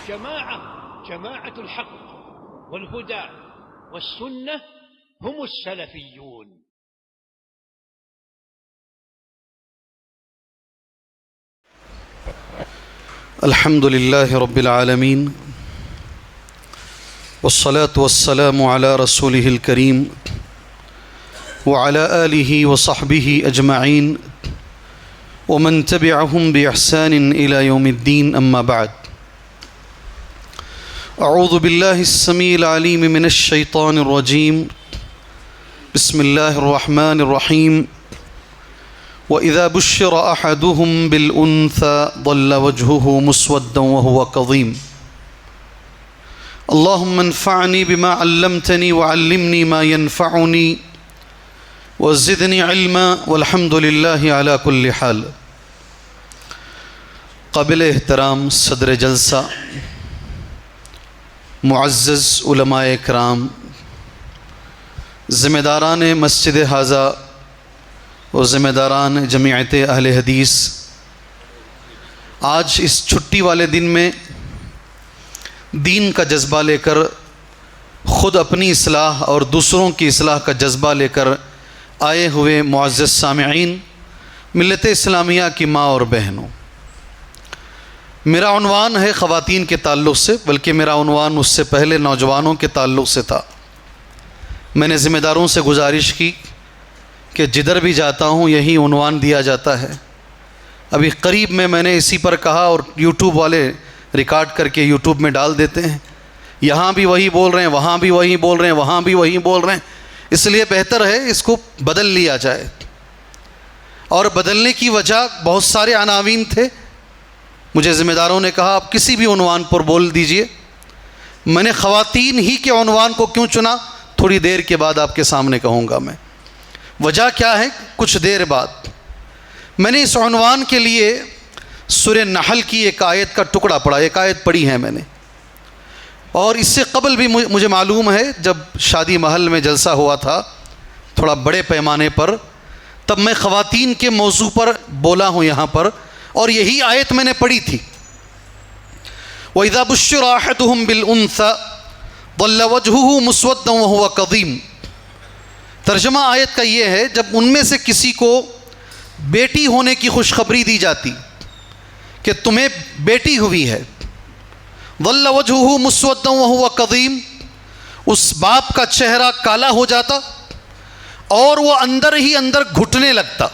جماعة الحق والهدى والسنة هم السلفيون. الحمد لله رب العالمين والصلاة والسلام على رسوله الكريم وعلى آله وصحبه أجمعين ومن تبعهم بإحسان إلى يوم الدين. أما بعد، أعوذ بالله السميع العليم من الشيطان الرجيم. بسم الله الرحمن الرحيم. وإذا بشر أحدهم بالأنثى ظل وجهه مسودا وهو كظيم. اللهم انفعني بما علمتني وعلمني ما ينفعني وزدني علما والحمد لله على كل حال. قابل احترام صدر جلسہ، معزز علماء کرام، ذمہ داران مسجد ھذا و ذمہ داران جمعیت اہل حدیث، آج اس چھٹی والے دن میں دین کا جذبہ لے کر، خود اپنی اصلاح اور دوسروں کی اصلاح کا جذبہ لے کر آئے ہوئے معزز سامعین، ملت اسلامیہ کی ماں اور بہنوں، میرا عنوان ہے خواتین کے تعلق سے، بلکہ میرا عنوان اس سے پہلے نوجوانوں کے تعلق سے تھا. میں نے ذمہ داروں سے گزارش کی کہ جدھر بھی جاتا ہوں یہی عنوان دیا جاتا ہے. ابھی قریب میں نے اسی پر کہا اور یوٹیوب والے ریکارڈ کر کے یوٹیوب میں ڈال دیتے ہیں. یہاں بھی وہی بول رہے ہیں، وہاں بھی وہی بول رہے ہیں، وہاں بھی وہی بول رہے ہیں. اس لیے بہتر ہے اس کو بدل لیا جائے. اور بدلنے کی وجہ بہت سارے عناوین تھے. مجھے ذمہ داروں نے کہا آپ کسی بھی عنوان پر بول دیجئے. میں نے خواتین ہی کے عنوان کو کیوں چنا، تھوڑی دیر کے بعد آپ کے سامنے کہوں گا میں. وجہ کیا ہے؟ کچھ دیر بعد میں نے اس عنوان کے لیے سورہ نحل کی ایک آیت کا ٹکڑا پڑھا. ایک آیت پڑھی ہے میں نے، اور اس سے قبل بھی مجھے معلوم ہے جب شادی محل میں جلسہ ہوا تھا تھوڑا بڑے پیمانے پر، تب میں خواتین کے موضوع پر بولا ہوں یہاں پر، اور یہی آیت میں نے پڑھی تھی. وَإِذَا بُشِّرَ أَحَدُهُمْ بِالْأُنثَىٰ ظَلَّ وَجْهُهُ مُسْوَدًّا وَهُوَ كَظِيمٌ. ترجمہ آیت کا یہ ہے، جب ان میں سے کسی کو بیٹی ہونے کی خوشخبری دی جاتی کہ تمہیں بیٹی ہوئی ہے، ظَلَّ وَجْهُهُ مُسْوَدًّا وَهُوَ كَظِيمٌ، اس باپ کا چہرہ کالا ہو جاتا اور وہ اندر ہی اندر گھٹنے لگتا.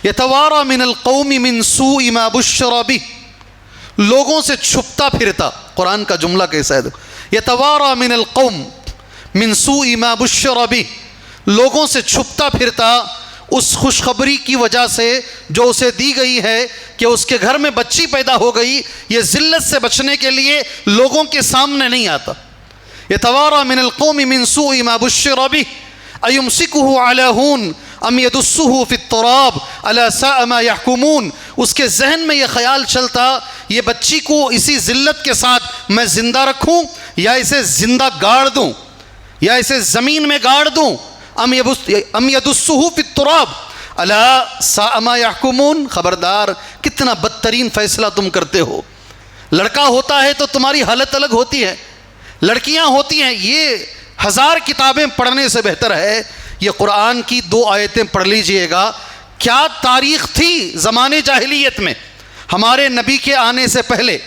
يَتَوَارَى مِنَ الْقَوْمِ مِنْ سُوءِ مَا بُشِّرَ بِهِ، لوگوں سے چھپتا پھرتا. قرآن کا جملہ کیسا ہے؟ يَتَوَارَى مِنَ الْقَوْمِ مِنْ سُوءِ مَا بُشِّرَ بِهِ، لوگوں سے چھپتا پھرتا اس خوشخبری کی وجہ سے جو اسے دی گئی ہے کہ اس کے گھر میں بچی پیدا ہو گئی. یہ ذلت سے بچنے کے لیے لوگوں کے سامنے نہیں آتا. يَتَوَارَى مِنَ الْقَوْمِ مِنْ سُوءِ مَا بُشِّرَ بِهِ أَيُمْسِكُهُ عَلَى هُونٍ أَمْ يَدُسُّهُ فِي التُّرَابِ أَلَا سَاءَ مَا يَحْكُمُونَ. اس کے ذہن میں یہ خیال چلتا یہ بچی کو اسی ذلت کے ساتھ میں زندہ رکھوں یا اسے زندہ گاڑ دوں یا اسے زمین میں گاڑ دوں. ام يدسه في التراب الا ساء ما يحكمون. خبردار کتنا بدترین فیصلہ تم کرتے ہو. لڑکا ہوتا ہے تو تمہاری حالت الگ ہوتی ہے، لڑکیاں ہوتی ہیں. یہ 1000 کتابیں پڑھنے سے بہتر ہے یہ قرآن کی 2 آیتیں پڑھ لیجئے گا. کیا تاریخ تھی زمانے جاہلیت میں، ہمارے نبی کے آنے سے پہلے،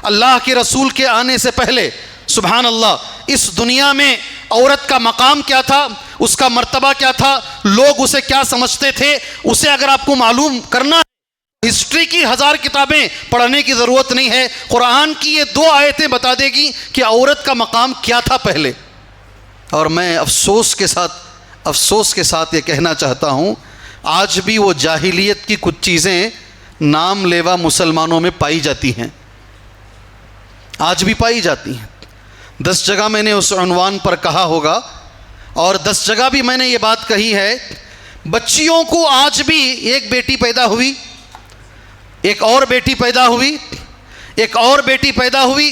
اللہ کے رسول کے آنے سے پہلے. سبحان اللہ، اس دنیا میں عورت کا مقام کیا تھا، اس کا مرتبہ کیا تھا، لوگ اسے کیا سمجھتے تھے، اسے اگر آپ کو معلوم کرنا ہے ہسٹری کی 1000 کتابیں پڑھنے کی ضرورت نہیں ہے. قرآن کی یہ 2 آیتیں بتا دے گی کہ عورت کا مقام کیا تھا پہلے. اور میں افسوس کے ساتھ یہ کہنا چاہتا ہوں، آج بھی وہ جاہلیت کی کچھ چیزیں نام لیوا مسلمانوں میں پائی جاتی ہیں، آج بھی پائی جاتی ہیں. 10 جگہ میں نے اس عنوان پر کہا ہوگا، اور 10 جگہ بھی میں نے یہ بات کہی ہے. بچیوں کو آج بھی ایک بیٹی پیدا ہوئی، ایک اور بیٹی پیدا ہوئی، ایک اور بیٹی پیدا ہوئی،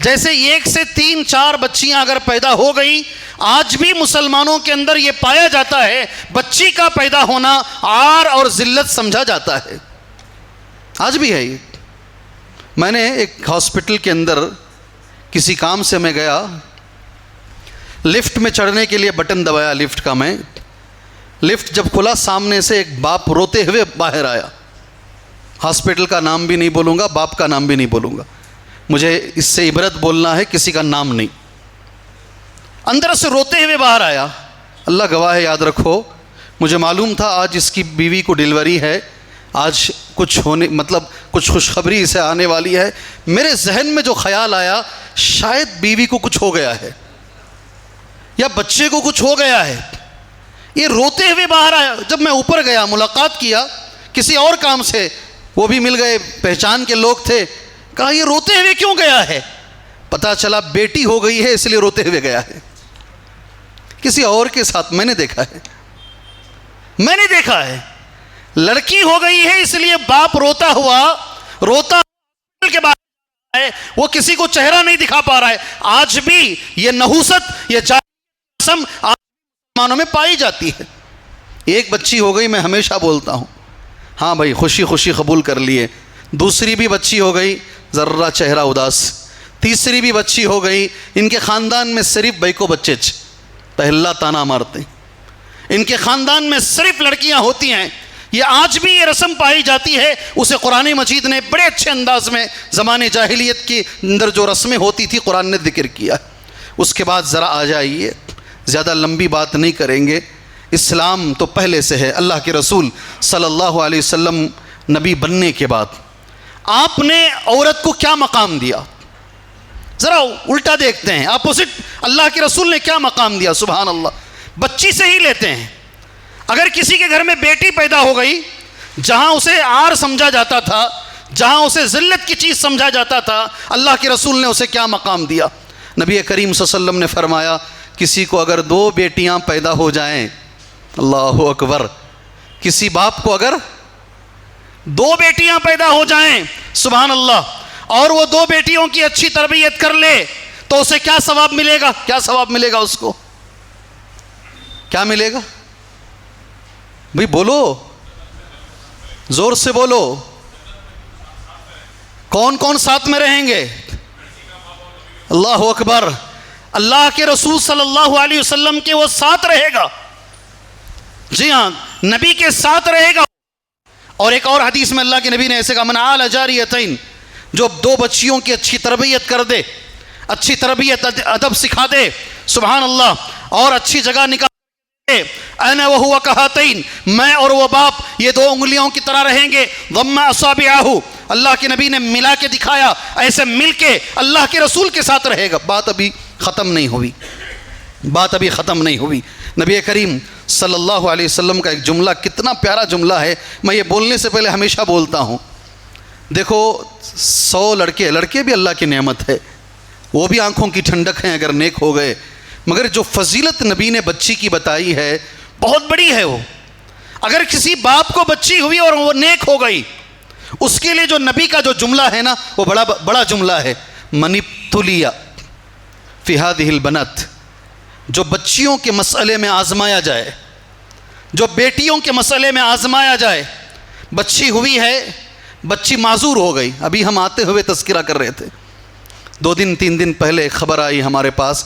جیسے 1 سے 3 4 بچیاں اگر پیدا ہو گئی. آج بھی مسلمانوں کے اندر یہ پایا جاتا ہے بچی کا پیدا ہونا عار اور ذلت سمجھا جاتا ہے. آج بھی ہے یہ. میں نے ایک ہاسپٹل کے اندر کسی کام سے میں گیا, لفٹ میں چڑھنے کے لیے بٹن دبایا لفٹ کا میں, لفٹ جب کھلا سامنے سے ایک باپ روتے ہوئے باہر آیا. ہاسپٹل کا نام بھی نہیں بولوں گا, باپ کا نام بھی نہیں بولوں گا, مجھے اس سے عبرت بولنا ہے, کسی کا نام نہیں. اندر سے روتے ہوئے باہر آیا. اللہ گواہ ہے, یاد رکھو, مجھے معلوم تھا آج اس کی بیوی کو ڈیلیوری ہے, آج کچھ ہونے مطلب کچھ خوشخبری اسے آنے والی ہے. میرے ذہن میں جو خیال آیا, شاید بیوی کو کچھ ہو گیا ہے یا بچے کو کچھ ہو گیا ہے. یہ روتے ہوئے باہر آیا. جب میں اوپر گیا, ملاقات کیا کسی اور کام سے, وہ بھی مل گئے, پہچان کے لوگ تھے. کہا یہ روتے ہوئے کیوں گیا ہے؟ پتا چلا بیٹی ہو گئی ہے اس لیے روتے ہوئے گیا ہے. کسی اور کے ساتھ میں نے دیکھا ہے, لڑکی ہو گئی ہے اس لیے باپ روتا کے بعد ہے, وہ کسی کو چہرہ نہیں دکھا پا رہا ہے. آج بھی یہ نحوست, یہ جسم معنوں میں پائی جاتی ہے. ایک بچی ہو گئی, میں ہمیشہ بولتا ہوں, ہاں بھائی خوشی خوشی قبول کر لیے. دوسری بھی بچی ہو گئی, ذرہ چہرہ اداس. تیسری بھی بچی ہو گئی. ان کے خاندان میں صرف بیکو بچے پہلا تانا مارتے, ان کے خاندان میں صرف لڑکیاں ہوتی ہیں. یہ آج بھی یہ رسم پائی جاتی ہے. اسے قرآن مجید نے بڑے اچھے انداز میں زمانے جاہلیت کے اندر جو رسمیں ہوتی تھی قرآن نے ذکر کیا. اس کے بعد ذرا آ جائیے, زیادہ لمبی بات نہیں کریں گے. اسلام تو پہلے سے ہے. اللہ کے رسول صلی اللہ علیہ وسلم نبی بننے کے بعد آپ نے عورت کو کیا مقام دیا؟ ذرا الٹا دیکھتے ہیں, اپوزٹ اللہ کے رسول نے کیا مقام دیا. سبحان اللہ. بچی سے ہی لیتے ہیں. اگر کسی کے گھر میں بیٹی پیدا ہو گئی, جہاں اسے عار سمجھا جاتا تھا, جہاں اسے ذلت کی چیز سمجھا جاتا تھا, اللہ کے رسول نے اسے کیا مقام دیا. نبی کریم صلی اللہ علیہ وسلم نے فرمایا, کسی کو اگر 2 بیٹیاں پیدا ہو جائیں, اللہ اکبر, کسی باپ کو اگر 2 بیٹیاں پیدا ہو جائیں, سبحان اللہ, اور وہ 2 بیٹیوں کی اچھی تربیت کر لے, تو اسے کیا ثواب ملے گا؟ کیا ثواب ملے گا اس کو؟ کیا ملے گا بھئی؟ بولو, زور سے بولو. کون کون ساتھ میں رہیں گے؟ اللہ اکبر. اللہ کے رسول صلی اللہ علیہ وسلم کے وہ ساتھ رہے گا. جی ہاں, نبی کے ساتھ رہے گا. اور ایک اور حدیث میں اللہ کے نبی نے ایسے کہا, من عال جاریتین, جو 2 بچیوں کی اچھی تربیت کر دے, اچھی تربیت ادب سکھا دے, سبحان اللہ, اور اچھی جگہ نکال دے, انا وہو کہاتین, میں اور وہ باپ یہ 2 انگلیوں کی طرح رہیں گے. ضم اصابعہ, اللہ کے نبی نے ملا کے دکھایا, ایسے مل کے اللہ کے رسول کے ساتھ رہے گا. بات ابھی ختم نہیں ہوئی. نبی کریم صلی اللہ علیہ وسلم کا ایک جملہ, کتنا پیارا جملہ ہے. میں یہ بولنے سے پہلے ہمیشہ بولتا ہوں, دیکھو 100 لڑکے بھی اللہ کی نعمت ہے, وہ بھی آنکھوں کی ٹھنڈک ہیں اگر نیک ہو گئے, مگر جو فضیلت نبی نے بچی کی بتائی ہے بہت بڑی ہے. وہ اگر کسی باپ کو بچی ہوئی اور وہ نیک ہو گئی, اس کے لیے جو نبی کا جو جملہ ہے نا, وہ بڑا جملہ ہے. من ابتلی فی ہذہ البنات, جو بچیوں کے مسئلے میں آزمایا جائے, جو بیٹیوں کے مسئلے میں آزمایا جائے. بچی ہوئی ہے, بچی معذور ہو گئی. ابھی ہم آتے ہوئے تذکرہ کر رہے تھے, 2 دن 3 دن پہلے خبر آئی ہمارے پاس,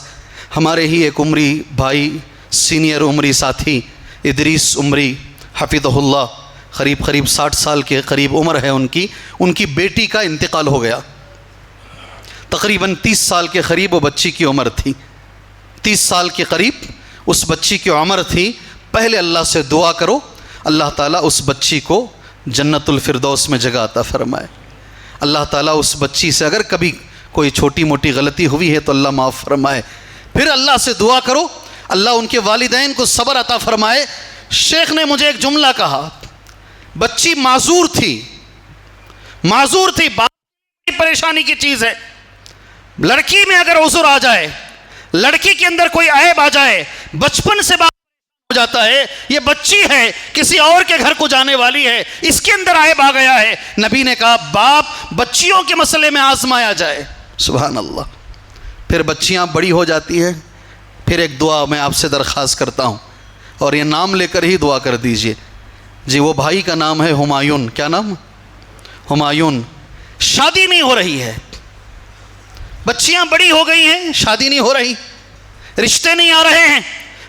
ہمارے ہی ایک عمری بھائی, سینئر عمری ساتھی ادریس عمری حفظہ اللہ, قریب 60 سال کے قریب عمر ہے ان کی بیٹی کا انتقال ہو گیا. تقریباً 30 سال کے قریب وہ بچی کی عمر تھی, 30 سال کے قریب اس بچی کی عمر تھی. پہلے اللہ سے دعا کرو, اللہ تعالیٰ اس بچی کو جنت الفردوس میں جگہ عطا فرمائے. اللہ تعالیٰ اس بچی سے اگر کبھی کوئی چھوٹی موٹی غلطی ہوئی ہے تو اللہ معاف فرمائے. پھر اللہ سے دعا کرو, اللہ ان کے والدین کو صبر عطا فرمائے. شیخ نے مجھے ایک جملہ کہا, بچی معذور تھی, بات پریشانی کی چیز ہے. لڑکی میں اگر عذر آ جائے, لڑکی کے اندر کوئی عیب آ جائے, بچپن سے بات ہو جاتا ہے, یہ بچی ہے, کسی اور کے گھر کو جانے والی ہے, اس کے اندر عیب آ گیا ہے. نبی نے کہا باپ بچیوں کے مسئلے میں آزمایا جائے. سبحان اللہ. پھر بچیاں بڑی ہو جاتی ہیں. پھر ایک دعا میں آپ سے درخواست کرتا ہوں, اور یہ نام لے کر ہی دعا کر دیجئے. جی, وہ بھائی کا نام ہے ہمایون. کیا نام؟ ہمایون. شادی نہیں ہو رہی ہے، بچیاں بڑی ہو گئی ہیں، شادی نہیں ہو رہی، رشتے نہیں آ رہے ہیں،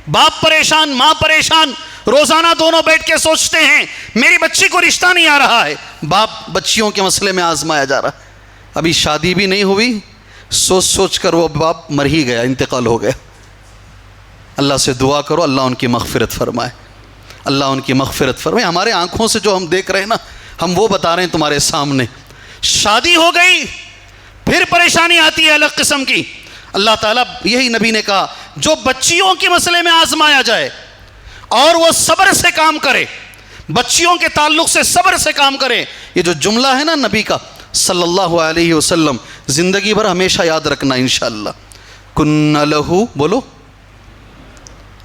باپ پریشان، ماں پریشان، روزانہ دونوں بیٹھ کے سوچتے ہیں میری بچی کو رشتہ نہیں آ رہا ہے، باپ بچیوں کے مسئلے میں آزمایا جا رہا ہے، ابھی شادی بھی نہیں ہوئی، سوچ سوچ کر وہ باپ مر ہی گیا، انتقال ہو گیا۔ اللہ سے دعا کرو اللہ ان کی مغفرت فرمائے، اللہ ان کی مغفرت فرمائے۔ ہمارے آنکھوں سے جو ہم دیکھ رہے ہیں نا، ہم وہ بتا رہے ہیں تمہارے سامنے، شادی ہو گئی پھر پریشانی آتی ہے الگ قسم کی۔ اللہ تعالیٰ، یہی نبی نے کہا جو بچیوں کے مسئلے میں آزمایا جائے اور وہ صبر سے کام کرے، بچیوں کے تعلق سے صبر سے کام کرے، یہ جو جملہ ہے نا نبی کا صلی اللہ علیہ وسلم، زندگی بھر ہمیشہ یاد رکھنا انشاءاللہ۔ کن لہو، بولو،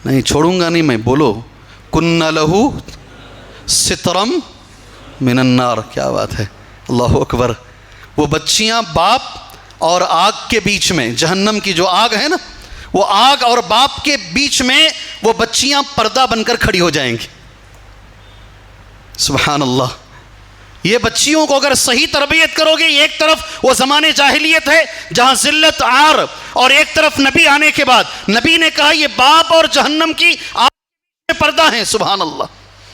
نہیں چھوڑوں گا نہیں میں، بولو، کن لہو سترم من النار، کیا بات ہے، اللہ اکبر۔ وہ بچیاں باپ اور آگ کے بیچ میں، جہنم کی جو آگ ہے نا، وہ آگ اور باپ کے بیچ میں وہ بچیاں پردہ بن کر کھڑی ہو جائیں گی۔ سبحان اللہ۔ یہ بچیوں کو اگر صحیح تربیت کرو گے، ایک طرف وہ زمانے جاہلیت ہے جہاں ذلت عار، اور ایک طرف نبی آنے کے بعد نبی نے کہا یہ باپ اور جہنم کی آگ میں پردہ ہیں۔ سبحان اللہ۔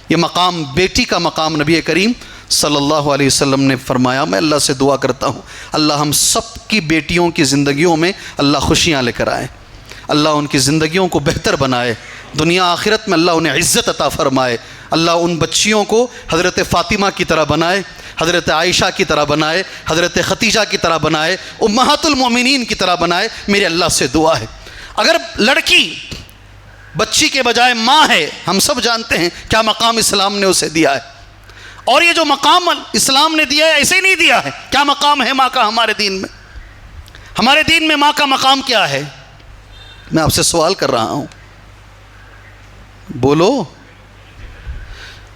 یہ مقام، بیٹی کا مقام، نبی کریم صلی اللہ علیہ وسلم نے فرمایا۔ میں اللہ سے دعا کرتا ہوں اللہ ہم سب کی بیٹیوں کی زندگیوں میں اللہ خوشیاں لے کر آئے، اللہ ان کی زندگیوں کو بہتر بنائے، دنیا آخرت میں اللہ انہیں عزت عطا فرمائے، اللہ ان بچیوں کو حضرت فاطمہ کی طرح بنائے، حضرت عائشہ کی طرح بنائے، حضرت ختیجہ کی طرح بنائے، امہات المومنین کی طرح بنائے۔ میرے اللہ سے دعا ہے اگر لڑکی بچی کے بجائے ماں ہے، ہم سب جانتے ہیں کیا مقام اسلام نے اسے دیا ہے، اور یہ جو مقام اسلام نے دیا ہے ایسے نہیں دیا ہے۔ کیا مقام ہے ماں کا ہمارے دین میں؟ ہمارے دین میں ماں کا مقام کیا ہے؟ میں آپ سے سوال کر رہا ہوں، بولو،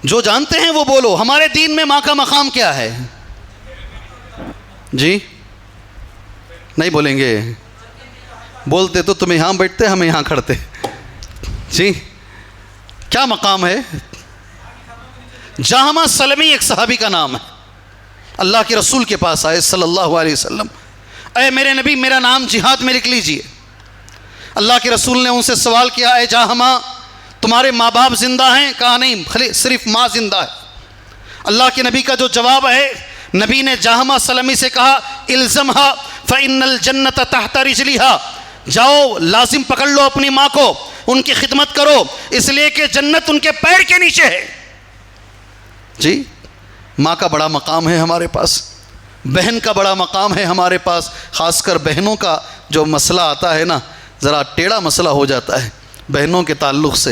جو جانتے ہیں وہ بولو، ہمارے دین میں ماں کا مقام کیا ہے؟ جی نہیں بولیں گے؟ بولتے تو تم یہاں بیٹھتے، ہم یہاں کھڑتے۔ جی کیا مقام ہے؟ جہمہ سلمی ایک صحابی کا نام ہے، اللہ کے رسول کے پاس آئے صلی اللہ علیہ وسلم، اے میرے نبی میرا نام جہاد میں لکھ لیجئے۔ اللہ کے رسول نے ان سے سوال کیا، اے جہمہ تمہارے ماں باپ زندہ ہیں؟ کہا نہیں، صرف ماں زندہ ہے۔ اللہ کے نبی کا جو جواب ہے، نبی نے جہمہ سلمی سے کہا الزمھا فإن الجنت تحت رجلھا، جاؤ لازم پکڑ لو اپنی ماں کو، ان کی خدمت کرو، اس لیے کہ جنت ان کے پیر کے نیچے ہے۔ جی ماں کا بڑا مقام ہے ہمارے پاس، بہن کا بڑا مقام ہے ہمارے پاس، خاص کر بہنوں کا جو مسئلہ آتا ہے نا، ذرا ٹیڑھا مسئلہ ہو جاتا ہے بہنوں کے تعلق سے۔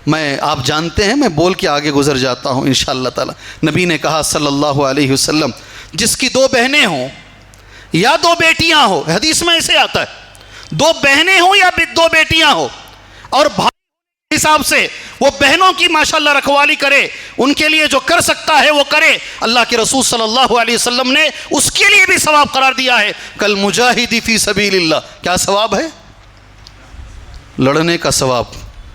میں آپ جانتے ہیں، میں بول کے آگے گزر جاتا ہوں انشاءاللہ تعالی۔ نبی نے کہا صلی اللہ علیہ وسلم جس کی دو بہنیں ہوں یا دو بیٹیاں ہوں، حدیث میں ایسے آتا ہے، دو بہنیں ہوں یا دو بیٹیاں ہوں، اور بھائی کے حساب سے وہ بہنوں کی ماشاءاللہ رکھوالی کرے، ان کے لیے جو کر سکتا ہے وہ کرے، اللہ کے رسول صلی اللہ علیہ وسلم نے اس کے لیے بھی ثواب قرار دیا ہے، کل مجاہدی فی سبیل اللہ۔ کیا ثواب ہے؟ لڑنے کا ثواب۔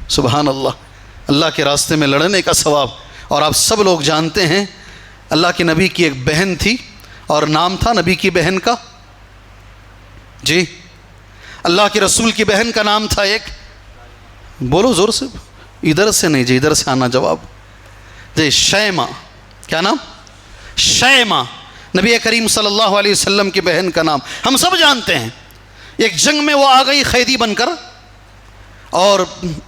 سبحان اللہ، اللہ کے راستے میں لڑنے کا ثواب۔ اور آپ سب لوگ جانتے ہیں اللہ کے نبی کی ایک بہن تھی، اور نام تھا نبی کی بہن کا، جی اللہ کے رسول کی بہن کا نام تھا ایک، بولو زور سے، ادھر سے نہیں جی، ادھر سے آنا جواب، جی شیمہ۔ کیا نام؟ شیمہ، نبی کریم صلی اللہ علیہ وسلم کی بہن کا نام ہم سب جانتے ہیں۔ ایک جنگ میں وہ آ گئی قیدی بن کر، اور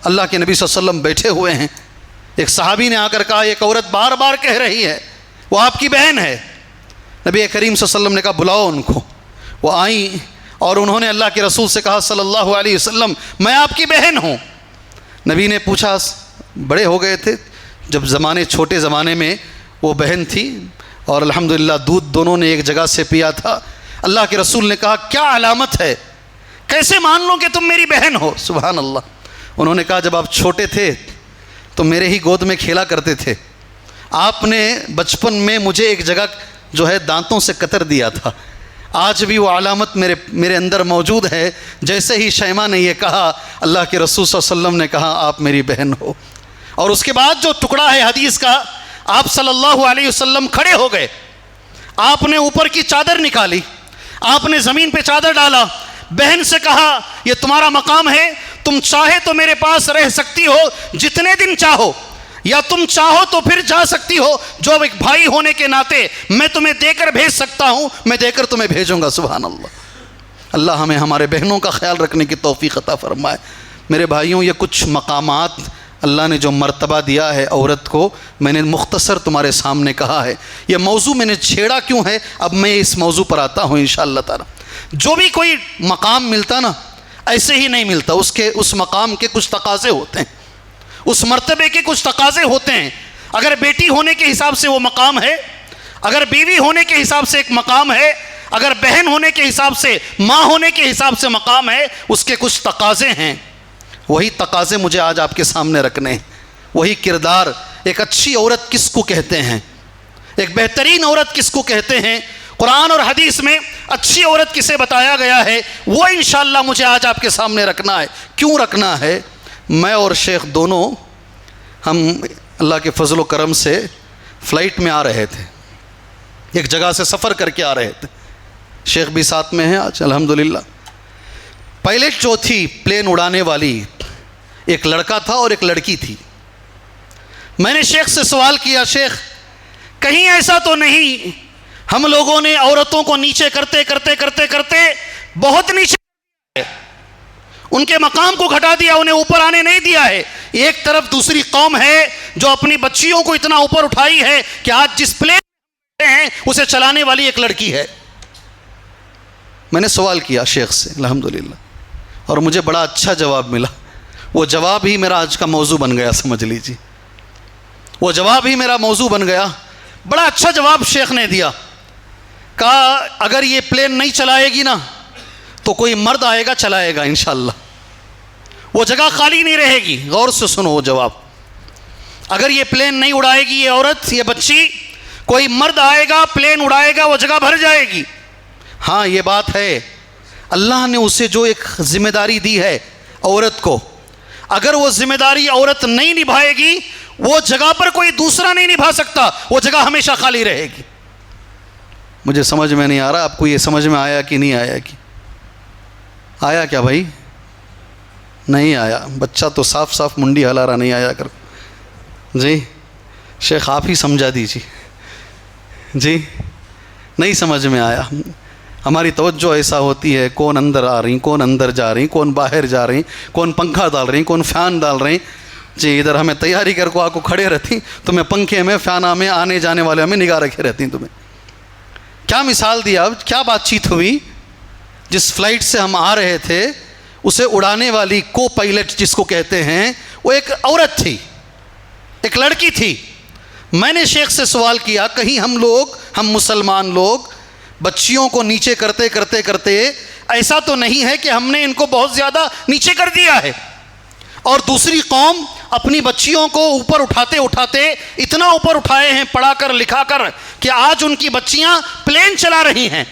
اللہ کے نبی صلی اللہ علیہ وسلم بیٹھے ہوئے ہیں، ایک صحابی نے آ کر کہا ایک عورت بار بار کہہ رہی ہے وہ آپ کی بہن ہے۔ نبی کریم صلی اللہ علیہ وسلم نے کہا بلاؤ ان کو۔ وہ آئیں اور انہوں نے اللہ کے رسول سے کہا صلی اللہ علیہ وسلم میں آپ کی بہن ہوں۔ نبی نے پوچھا، بڑے ہو گئے تھے جب چھوٹے زمانے میں وہ بہن تھی، اور الحمدللہ دودھ دونوں نے ایک جگہ سے پیا تھا۔ اللہ کے رسول نے کہا کیا علامت ہے، کیسے مان لوں کہ تم میری بہن ہو؟ سبحان اللہ۔ انہوں نے کہا جب آپ چھوٹے تھے تو میرے ہی گود میں کھیلا کرتے تھے، آپ نے بچپن میں مجھے ایک جگہ جو ہے دانتوں سے قطر دیا تھا، آج بھی وہ علامت میرے اندر موجود ہے۔ جیسے ہی شیمہ نے یہ کہا، اللہ کے رسول صلی اللہ علیہ وسلم نے کہا آپ میری بہن ہو۔ اور اس کے بعد جو ٹکڑا ہے حدیث کا، آپ صلی اللہ علیہ وسلم کھڑے ہو گئے، آپ نے اوپر کی چادر نکالی, آپ نے زمین پہ چادر ڈالا, بہن سے کہا یہ تمہارا مقام ہے, تم چاہے تو میرے پاس رہ سکتی ہو جتنے دن چاہو, یا تم چاہو تو پھر جا سکتی ہو, جو ایک بھائی ہونے کے ناطے میں تمہیں دے کر بھیج سکتا ہوں میں دے کر تمہیں بھیجوں گا. سبحان اللہ. اللہ ہمیں ہمارے بہنوں کا خیال رکھنے کی توفیق عطا فرمائے. میرے بھائیوں, یہ کچھ مقامات اللہ نے جو مرتبہ دیا ہے عورت کو, میں نے مختصر تمہارے سامنے کہا ہے. یہ موضوع میں نے چھیڑا کیوں ہے, اب میں اس موضوع پر آتا ہوں انشاءاللہ تعالی. جو بھی کوئی مقام ملتا نا, ایسے ہی نہیں ملتا, اس مقام کے کچھ تقاضے ہوتے ہیں, اس مرتبے کے کچھ تقاضے ہوتے ہیں. اگر بیٹی ہونے کے حساب سے وہ مقام ہے, اگر بیوی ہونے کے حساب سے ایک مقام ہے, اگر بہن ہونے کے حساب سے, ماں ہونے کے حساب سے مقام ہے, اس کے کچھ تقاضے ہیں. وہی تقاضے مجھے آج آپ کے سامنے رکھنے ہیں. وہی کردار, ایک اچھی عورت کس کو کہتے ہیں, ایک بہترین عورت کس کو کہتے ہیں, قرآن اور حدیث میں اچھی عورت کسے بتایا گیا ہے, وہ انشاءاللہ مجھے آج آپ کے سامنے رکھنا ہے. کیوں رکھنا ہے؟ میں اور شیخ دونوں ہم اللہ کے فضل و کرم سے فلائٹ میں آ رہے تھے, ایک جگہ سے سفر کر کے آ رہے تھے. شیخ بھی ساتھ میں ہیں آج الحمدللہ. پائلٹ جو تھی پلین اڑانے والی, ایک لڑکا تھا اور ایک لڑکی تھی. میں نے شیخ سے سوال کیا, شیخ کہیں ایسا تو نہیں ہم لوگوں نے عورتوں کو نیچے کرتے کرتے کرتے کرتے بہت نیچے, ان کے مقام کو گھٹا دیا, انہیں اوپر آنے نہیں دیا ہے. ایک طرف دوسری قوم ہے جو اپنی بچیوں کو اتنا اوپر اٹھائی ہے کہ آج جس پلین ہیں اسے چلانے والی ایک لڑکی ہے. میں نے سوال کیا شیخ سے الحمدللہ, اور مجھے بڑا اچھا جواب ملا. وہ جواب ہی میرا آج کا موضوع بن گیا, سمجھ لیجیے, وہ جواب ہی میرا موضوع بن گیا. بڑا اچھا جواب شیخ نے دیا. کہا اگر یہ پلین نہیں چلائے گی نا تو کوئی مرد آئے گا چلائے گا انشاءاللہ, وہ جگہ خالی نہیں رہے گی. غور سے سنو وہ جواب. اگر یہ پلین نہیں اڑائے گی یہ عورت, یہ بچی, کوئی مرد آئے گا پلین اڑائے گا, وہ جگہ بھر جائے گی. ہاں یہ بات ہے, اللہ نے اسے جو ایک ذمہ داری دی ہے عورت کو, اگر وہ ذمہ داری عورت نہیں نبھائے گی وہ جگہ پر کوئی دوسرا نہیں نبھا سکتا, وہ جگہ ہمیشہ خالی رہے گی. مجھے سمجھ میں نہیں آ رہا آپ کو یہ سمجھ میں آیا کہ نہیں آیا, کہ آیا کیا بھائی؟ نہیں آیا. بچہ تو صاف صاف منڈی ہلا رہا, نہیں آیا کر. جی شیخ آپ ہی سمجھا دیجیے. جی نہیں سمجھ میں آیا. ہماری توجہ ایسا ہوتی ہے, کون اندر آ رہی, کون اندر جا رہی, کون باہر جا رہی, کون پنکھا ڈال رہی, کون فین ڈال رہی. جی ادھر ہمیں تیاری کر کو آ کو کھڑے رہتی, تمہیں پنکھے میں فینا میں آنے جانے والے ہمیں نگاہ رکھے رہتی. تمہیں کیا مثال دیا, اب کیا بات چیت ہوئی. جس فلائٹ سے ہم آ رہے تھے اسے اڑانے والی کو پائلٹ جس کو کہتے ہیں, وہ ایک عورت تھی, ایک لڑکی تھی. میں نے شیخ سے سوال کیا, کہیں ہم مسلمان لوگ بچیوں کو نیچے کرتے کرتے کرتے ایسا تو نہیں ہے کہ ہم نے ان کو بہت زیادہ نیچے کر دیا ہے, اور دوسری قوم اپنی بچیوں کو اوپر اٹھاتے اٹھاتے اتنا اوپر اٹھائے ہیں پڑھا کر لکھا کر کہ آج ان کی بچیاں پلین چلا رہی ہیں.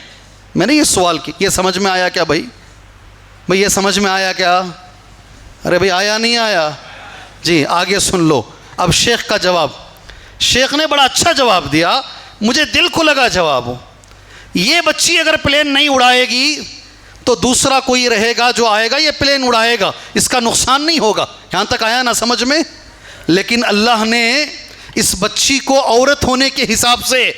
میں نے یہ سوال کی, یہ سمجھ میں آیا کیا بھائی یہ سمجھ میں آیا کیا؟ ارے بھائی آیا نہیں آیا؟ جی آگے سن لو. اب شیخ کا جواب, شیخ نے بڑا اچھا جواب دیا, مجھے دل کو لگا جواب. یہ بچی اگر پلین نہیں اڑائے گی تو دوسرا کوئی رہے گا جو آئے گا یہ پلین اڑائے گا, اس کا نقصان نہیں ہوگا. یہاں تک آیا نا سمجھ میں؟ لیکن اللہ نے اس بچی کو عورت ہونے کے حساب سے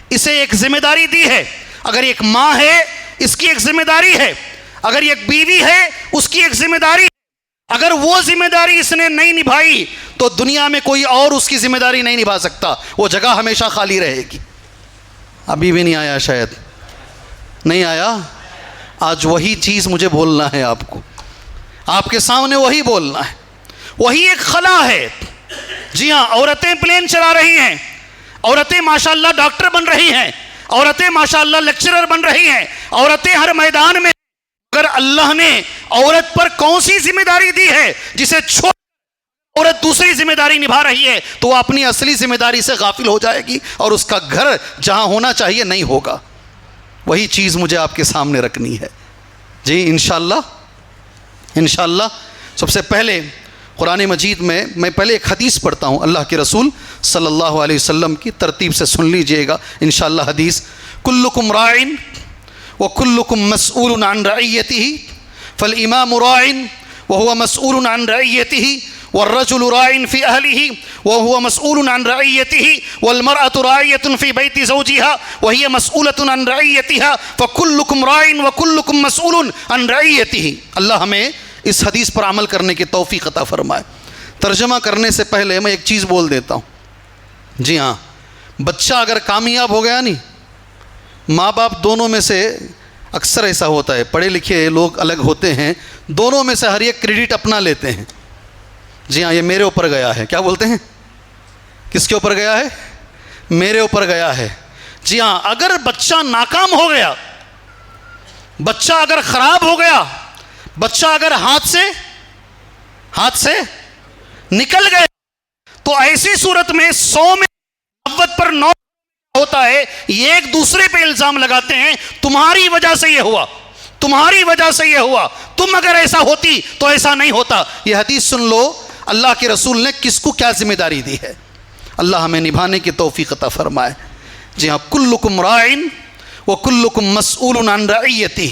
اسے ایک ذمہ داری دی ہے. اگر ایک ماں ہے اس کی ایک ذمہ داری ہے, اگر ایک بیوی ہے اس کی ایک ذمہ داری ہے. اگر وہ ذمہ داری اس نے نہیں نبھائی تو دنیا میں کوئی اور اس کی ذمہ داری نہیں نبھا سکتا, وہ جگہ ہمیشہ خالی رہے گی. ابھی بھی نہیں آیا, شاید نہیں آیا. آج وہی چیز مجھے بولنا ہے آپ کو, آپ کے سامنے وہی بولنا ہے. وہی ایک خلا ہے. جی ہاں, عورتیں پلین چلا رہی ہیں, عورتیں ماشاءاللہ ڈاکٹر بن رہی ہیں, عورتیں ماشاءاللہ لیکچرر بن رہی ہیں, عورتیں ہر میدان میں. اگر اللہ نے عورت پر کون سی ذمہ داری دی ہے جسے چھوڑ عورت دوسری ذمہ داری نبھا رہی ہے تو وہ اپنی اصلی ذمہ داری سے غافل ہو جائے گی اور اس کا گھر جہاں ہونا چاہیے نہیں ہوگا. وہی چیز مجھے آپ کے سامنے رکھنی ہے. جی انشاءاللہ. سب سے پہلے قرآن مجید میں پہلے ایک حدیث پڑھتا ہوں اللہ کے رسول صلی اللہ علیہ وسلم کی، ترتیب سے سن لیجئے گا انشاءاللہ حدیث. کلکم راع وکلکم مسئول عن رعیتہ فالامام راع وهو مسئول عن رعیتہ والرجل راع في أهله وهو مسؤول عن رعيته والمرأة راعية في بيت زوجها وهي مسؤولة عن رعيتها فكلكم راع وكلكم مسؤول عن رعيته. اللہ ہمیں اس حدیث پر عمل کرنے کی توفیق عطا فرمائے. ترجمہ کرنے سے پہلے میں ایک چیز بول دیتا ہوں. جی ہاں، بچہ اگر کامیاب ہو گیا نہیں، ماں باپ دونوں میں سے اکثر ایسا ہوتا ہے، پڑھے لکھے لوگ الگ ہوتے ہیں، دونوں میں سے ہر ایک کریڈٹ اپنا لیتے ہیں. جی ہاں، یہ میرے اوپر گیا ہے. کیا بولتے ہیں؟ کس کے اوپر گیا ہے؟ میرے اوپر گیا ہے. جی ہاں، اگر بچہ ناکام ہو گیا، بچہ اگر خراب ہو گیا، بچہ اگر ہاتھ سے نکل گئے، تو ایسی صورت میں 100 میں 90 پر 9 ہوتا ہے. یہ ایک دوسرے پہ الزام لگاتے ہیں، تمہاری وجہ سے یہ ہوا، تمہاری وجہ سے یہ ہوا، تم اگر ایسا ہوتی تو ایسا نہیں ہوتا. یہ حدیث سن لو، اللہ کے رسول نے کس کو کیا ذمہ داری دی ہے. اللہ ہمیں نبھانے کی توفیق عطا فرمائے. جی ہاں، کلکم راع وکلکم مسئول عن رعیتہ.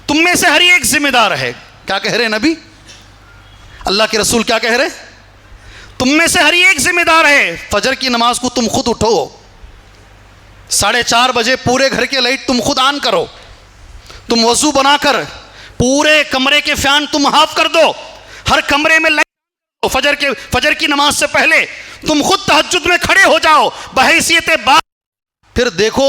تم میں سے ہر ایک ذمہ دار ہے. کیا کہہ رہے نبی؟ اللہ کے رسول کیا کہہ رہے؟ تم میں سے ہر ایک ذمہ دار ہے. فجر کی نماز کو تم خود اٹھو، 4:30 بجے پورے گھر کے لائٹ تم خود آن کرو، تم وضو بنا کر پورے کمرے کے فین تم آف کر دو، ہر کمرے میں لائٹ، فجر کی نماز سے پہلے تم خود تہجد میں کھڑے ہو جاؤ بحیثیت باپ. پھر دیکھو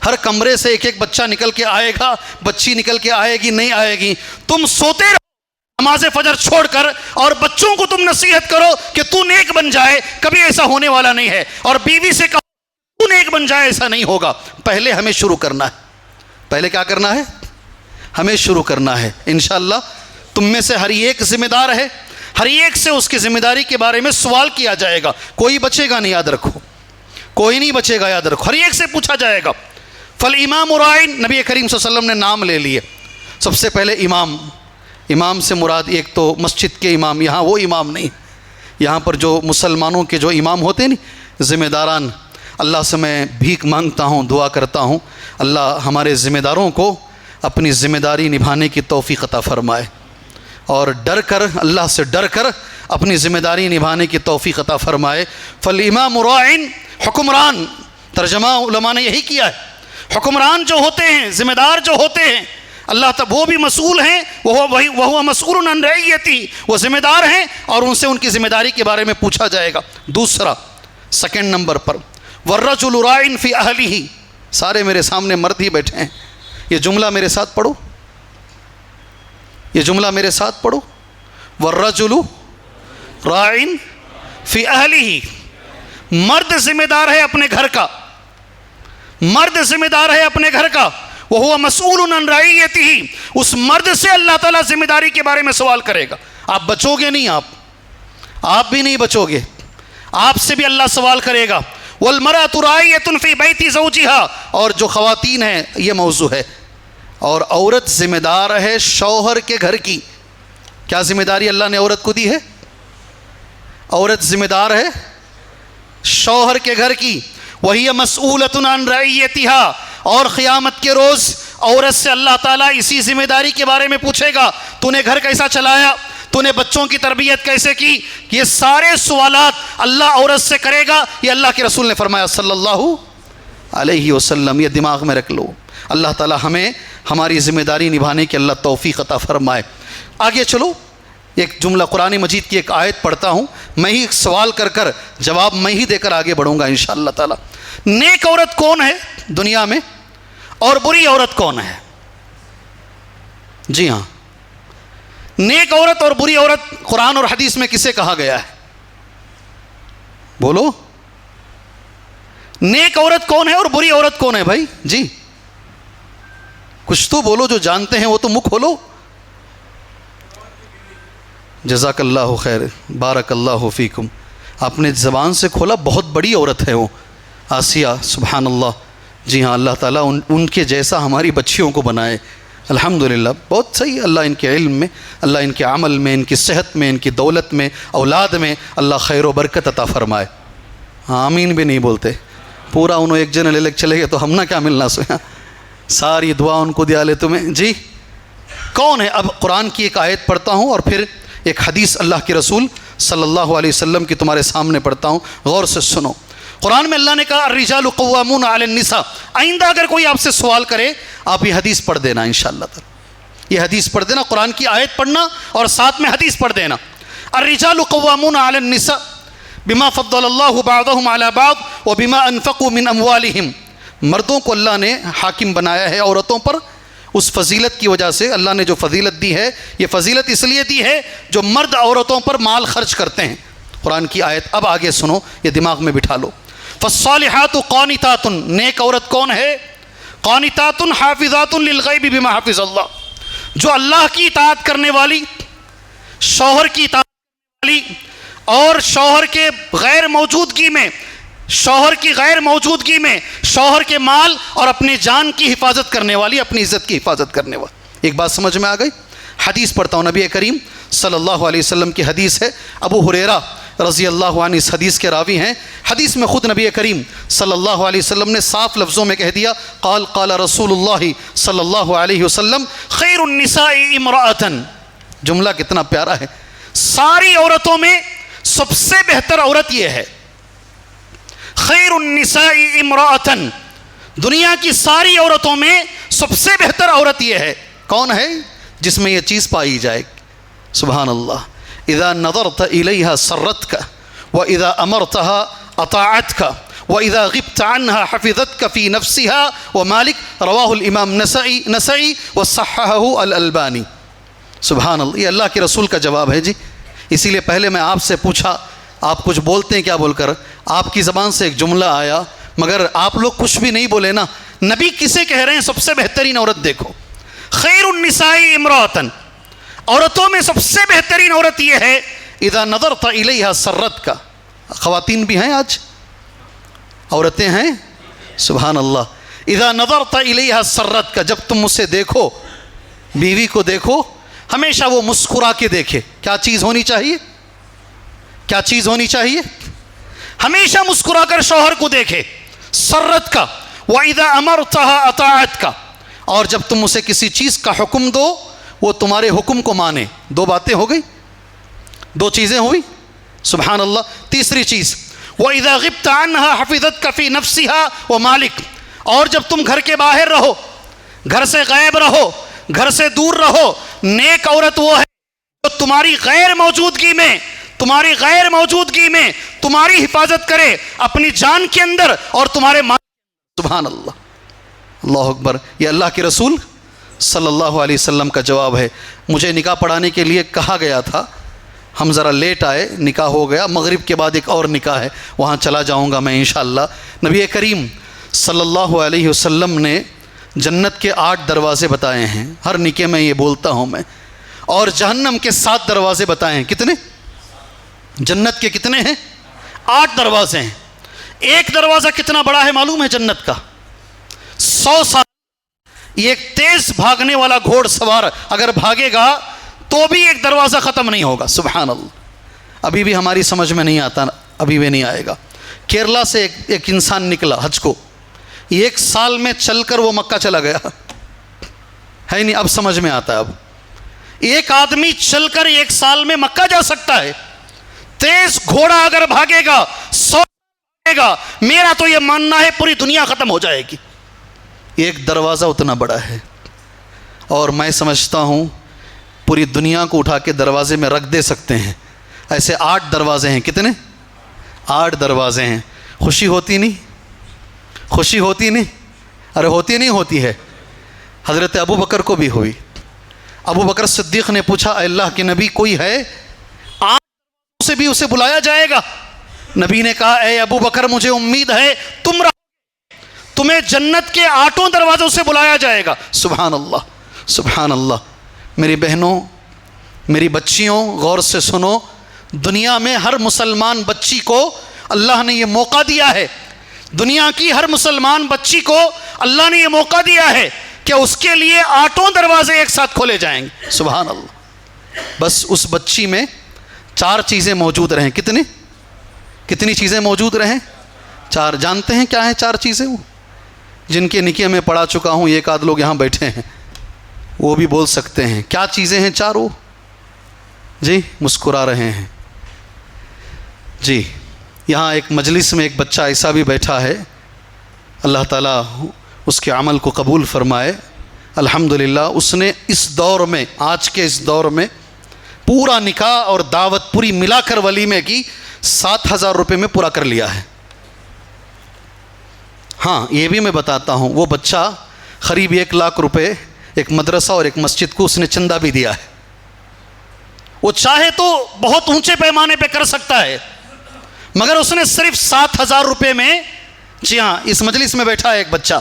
ہر کمرے سے ایک ایک بچہ نکل کے آئے گا، بچی نکل کے آئے گی، نہیں آئے گی. تم سوتے رہو نماز فجر چھوڑ کر، اور بچوں کو تم نصیحت کرو کہ تو نیک بن جائے. کبھی ایسا ہونے والا نہیں ہے. اور بیوی سے کہو تو نیک بن جائے، ایسا نہیں ہوگا. پہلے ہمیں شروع کرنا ہے. پہلے کیا کرنا ہے؟ ہمیں شروع کرنا ہے. انشاءاللہ تم میں سے ہر ایک ذمہ دار ہے، ہر ایک سے اس کی ذمہ داری کے بارے میں سوال کیا جائے گا. کوئی بچے گا نہیں، یاد رکھو، کوئی نہیں بچے گا، یاد رکھو. ہر ایک سے پوچھا جائے گا. فالامام راع، نبی کریم صلی اللہ علیہ وسلم نے نام لے لیے. سب سے پہلے امام سے مراد ایک تو مسجد کے امام، یہاں وہ امام نہیں، یہاں پر جو مسلمانوں کے جو امام ہوتے ہیں نہیں، ذمہ داران. اللہ سے میں بھیک مانگتا ہوں، دعا کرتا ہوں، اللہ ہمارے ذمہ داروں کو اپنی ذمہ داری نبھانے کی توفیق عطا فرمائے، اور ڈر کر، اللہ سے ڈر کر اپنی ذمہ داری نبھانے کی توفیق عطا فرمائے. فالامام راع، حکمران، ترجمہ علماء نے یہی کیا ہے. حکمران جو ہوتے ہیں، ذمہ دار جو ہوتے ہیں، اللہ تعالیٰ وہ بھی مسئول ہیں، وہ مسئول عن رعیتہ، وہ ذمہ دار ہیں، اور ان سے ان کی ذمہ داری کے بارے میں پوچھا جائے گا. دوسرا، سیکنڈ نمبر پر، والرجل راع فی اہلہ. سارے میرے سامنے مرد ہی بیٹھے ہیں. یہ جملہ میرے ساتھ پڑھو، یہ جملہ میرے ساتھ پڑھو. والرجل راع فی اہلہ. مرد ذمہ دار ہے اپنے گھر کا، مرد ذمہ دار ہے اپنے گھر کا. وہو مسئول عن رعیتہ. اس مرد سے اللہ تعالیٰ ذمہ داری کے بارے میں سوال کرے گا. آپ بچو گے نہیں، آپ بھی نہیں بچو گے، آپ سے بھی اللہ سوال کرے گا. والمرأة راعیۃ فی بیت زوجہا. اور جو خواتین ہیں، یہ موضوع ہے، اور عورت ذمہ دار ہے شوہر کے گھر کی. کیا ذمہ داری اللہ نے عورت کو دی ہے؟ عورت ذمہ دار ہے شوہر کے گھر کی. وہی مسئولۃ عن رعیتہا. اور قیامت کے روز عورت سے اللہ تعالیٰ اسی ذمہ داری کے بارے میں پوچھے گا. تو نے گھر کیسا چلایا؟ تو نے بچوں کی تربیت کیسے کی؟ یہ سارے سوالات اللہ عورت سے کرے گا. یہ اللہ کے رسول نے فرمایا صلی اللہ علیہ وسلم. یہ دماغ میں رکھ لو. اللہ تعالیٰ ہمیں ہماری ذمہ داری نبھانے کی اللہ توفیق عطا فرمائے. آگے چلو، ایک جملہ قرآن مجید کی ایک آیت پڑھتا ہوں، میں ہی سوال کر جواب میں ہی دے کر آگے بڑھوں گا انشاءاللہ تعالیٰ. نیک عورت کون ہے دنیا میں، اور بری عورت کون ہے؟ جی ہاں، نیک عورت اور بری عورت قرآن اور حدیث میں کسے کہا گیا ہے؟ بولو، نیک عورت کون ہے اور بری عورت کون ہے بھائی؟ جی کچھ تو بولو، جو جانتے ہیں وہ تو منہ کھولو. جزاک اللہ خیر، بارک اللہ فیکم. آپ نے زبان سے کھولا، بہت بڑی عورت ہے وہ آسیہ، سبحان اللہ. جی ہاں، اللہ تعالیٰ ان کے جیسا ہماری بچیوں کو بنائے. الحمدللہ بہت صحیح. اللہ ان کے علم میں، اللہ ان کے عمل میں، ان کی صحت میں، ان کی دولت میں، اولاد میں اللہ خیر و برکت عطا فرمائے. آمین بھی نہیں بولتے. پورا انہوں ایک جن لے چلے گئے تو ہم نہ کیا ملنا سویا. ساری دعا ان کو دیا لے تمہیں. جی کون ہے؟ اب قرآن کی ایک آیت پڑھتا ہوں اور پھر ایک حدیث اللہ کے رسول صلی اللہ علیہ وسلم کی تمہارے سامنے پڑھتا ہوں، غور سے سنو. قرآن میں اللہ نے کہا الرجال قوامون علی النساء. آئندہ اگر کوئی آپ سے سوال کرے آپ یہ حدیث پڑھ دینا انشاءاللہ تعالی. یہ حدیث پڑھ دینا، قرآن کی آیت پڑھنا اور ساتھ میں حدیث پڑھ دینا. الرجال قوامون علی النساء بما فضل اللہ بعضهم علی بعض وبما انفقوا من اموالهم. مردوں کو اللہ نے حاکم بنایا ہے عورتوں پر اس فضیلت کی وجہ سے. اللہ نے جو فضیلت دی ہے یہ فضیلت اس لیے دی ہے جو مرد عورتوں پر مال خرچ کرتے ہیں. قرآن کی آیت اب آگے سنو، یہ دماغ میں بٹھا لو. فالصالحات قانتات، نیک عورت کون ہے؟ قانتات حافظات للغیب بما حفظ اللہ، جو اللہ کی اطاعت کرنے والی، شوہر کی اطاعت کرنے والی اور شوہر کے غیر موجودگی میں شوہر کے مال اور اپنے جان کی حفاظت کرنے والی، اپنی عزت کی حفاظت کرنے والی. ایک بات سمجھ میں آ گئی؟ حدیث پڑھتا ہوں. نبی کریم صلی اللہ علیہ وسلم کی حدیث ہے. ابو ہریرہ رضی اللہ عنہ اس حدیث کے راوی ہیں. حدیث میں خود نبی کریم صلی اللہ علیہ وسلم نے صاف لفظوں میں کہہ دیا، قال رسول اللہ صلی اللہ علیہ وسلم خیر النساء امرأة. جملہ کتنا پیارا ہے. ساری عورتوں میں سب سے بہتر عورت یہ ہے. خیر النساء امرأة، دنیا کی ساری عورتوں میں سب سے بہتر عورت یہ ہے. کون ہے؟ جس میں یہ چیز پائی جائے. سبحان اللہ. اذا نظرت الیہا سرتک واذا امرتها اطاعتک واذا غبت عنها حفظتک فی نفسها ومالک. رواہ الامام نسائی وصححہ الالبانی. سبحان اللہ. یہ اللہ کے رسول کا جواب ہے جی. اسی لیے پہلے میں آپ سے پوچھا آپ کچھ بولتے ہیں کیا بول کر. آپ کی زبان سے ایک جملہ آیا مگر آپ لوگ کچھ بھی نہیں بولے نا. نبی کسے کہہ رہے ہیں سب سے بہترین عورت؟ دیکھو خیر النساء امرأة، عورتوں میں سب سے بہترین عورت یہ ہے اذا نظرت الیہا سرتک. خواتین بھی ہیں آج، عورتیں ہیں. سبحان اللہ. اذا نظرت الیہا سرتک، جب تم اسے دیکھو، بیوی کو دیکھو، ہمیشہ وہ مسکرا کے دیکھے. کیا چیز ہونی چاہیے؟ کیا چیز ہونی چاہیے؟ ہمیشہ مسکرا کر شوہر کو دیکھے. سرت کا. وَإِذَا أَمَرْتَهَا أَطَاعَتْكَ، اور جب تم اسے کسی چیز کا حکم دو وہ تمہارے حکم کو مانے. دو باتیں ہو گئی، دو چیزیں ہوئی. سبحان اللہ. تیسری چیز وَإِذَا غِبْتَ عَنْهَا حَفِظَتْكَ فِي نَفْسِهَا وَمَالِكَ، اور جب تم گھر کے باہر رہو، گھر سے غائب رہو، گھر سے دور رہو. نیک عورت وہ ہے جو تمہاری غیر موجودگی میں تمہاری حفاظت کرے اپنی جان کے اندر اور تمہارے مال. سبحان اللہ. اللہ اکبر. یہ اللہ کے رسول صلی اللہ علیہ وسلم کا جواب ہے. مجھے نکاح پڑھانے کے لیے کہا گیا تھا، ہم ذرا لیٹ آئے، نکاح ہو گیا. مغرب کے بعد ایک اور نکاح ہے، وہاں چلا جاؤں گا میں انشاءاللہ. نبی کریم صلی اللہ علیہ وسلم نے جنت کے 8 دروازے بتائے ہیں. ہر نکاح میں یہ بولتا ہوں میں. اور جہنم کے 7 دروازے بتائے ہیں. کتنے؟ جنت کے کتنے ہیں؟ 8 دروازے ہیں. ایک دروازہ کتنا بڑا ہے معلوم ہے جنت کا؟ 100 سال. یہ ایک تیز بھاگنے والا گھوڑ سوار اگر بھاگے گا تو بھی ایک دروازہ ختم نہیں ہوگا. سبحان اللہ. ابھی بھی ہماری سمجھ میں نہیں آتا، ابھی بھی نہیں آئے گا. کیرلا سے ایک انسان نکلا حج کو، 1 سال میں چل کر وہ مکہ چلا گیا ہے. نہیں اب سمجھ میں آتا ہے. اب ایک آدمی چل کر 1 سال میں مکہ جا سکتا ہے. تیز گھوڑا اگر بھاگے گا 100 بھاگے گا. میرا تو یہ ماننا ہے پوری دنیا ختم ہو جائے گی. ایک دروازہ اتنا بڑا ہے، اور میں سمجھتا ہوں پوری دنیا کو اٹھا کے دروازے میں رکھ دے سکتے ہیں. ایسے 8 دروازے ہیں. کتنے؟ 8 دروازے ہیں. خوشی ہوتی نہیں؟ خوشی ہوتی نہیں؟ ارے ہوتی نہیں ہوتی ہے. حضرت ابو بکر کو بھی ہوئی. ابو بکر صدیق نے پوچھا اے اللہ کے نبی کوئی ہے؟ سے بھی اسے بلایا جائے گا. نبی نے کہا اے ابو بکر مجھے امید ہے تمہیں جنت کے 8 دروازوں سے بلایا جائے گا. سبحان اللہ. سبحان اللہ. میری بہنوں، میری بچیوں، غور سے سنو. دنیا میں ہر مسلمان بچی کو اللہ نے یہ موقع دیا ہے، دنیا کی ہر مسلمان بچی کو اللہ نے یہ موقع دیا ہے کہ اس کے لیے 8 دروازے ایک ساتھ کھولے جائیں گے. سبحان اللہ. بس اس بچی میں 4 چیزیں موجود رہیں. کتنی چیزیں موجود رہیں؟ 4. جانتے ہیں کیا ہیں 4 چیزیں؟ وہ جن کے نکیح میں پڑھا چکا ہوں، ایک آدھ لوگ یہاں بیٹھے ہیں، وہ بھی بول سکتے ہیں. کیا چیزیں ہیں 4 وہ؟ جی مسکرا رہے ہیں. جی یہاں ایک مجلس میں ایک بچہ ایسا بھی بیٹھا ہے، اللہ تعالیٰ اس کے عمل کو قبول فرمائے. الحمدللہ اس نے اس دور میں، آج کے اس دور میں پورا نکاح اور دعوت پوری ملا کر ولیمے کی 7,000 روپے میں پورا کر لیا ہے. ہاں یہ بھی میں بتاتا ہوں، وہ بچہ قریب 1 لاکھ روپے ایک مدرسہ اور ایک مسجد کو اس نے چندہ بھی دیا ہے. وہ چاہے تو بہت اونچے پیمانے پہ کر سکتا ہے، مگر اس نے صرف 7,000 روپے میں، جی ہاں اس مجلس میں بیٹھا ہے ایک بچہ،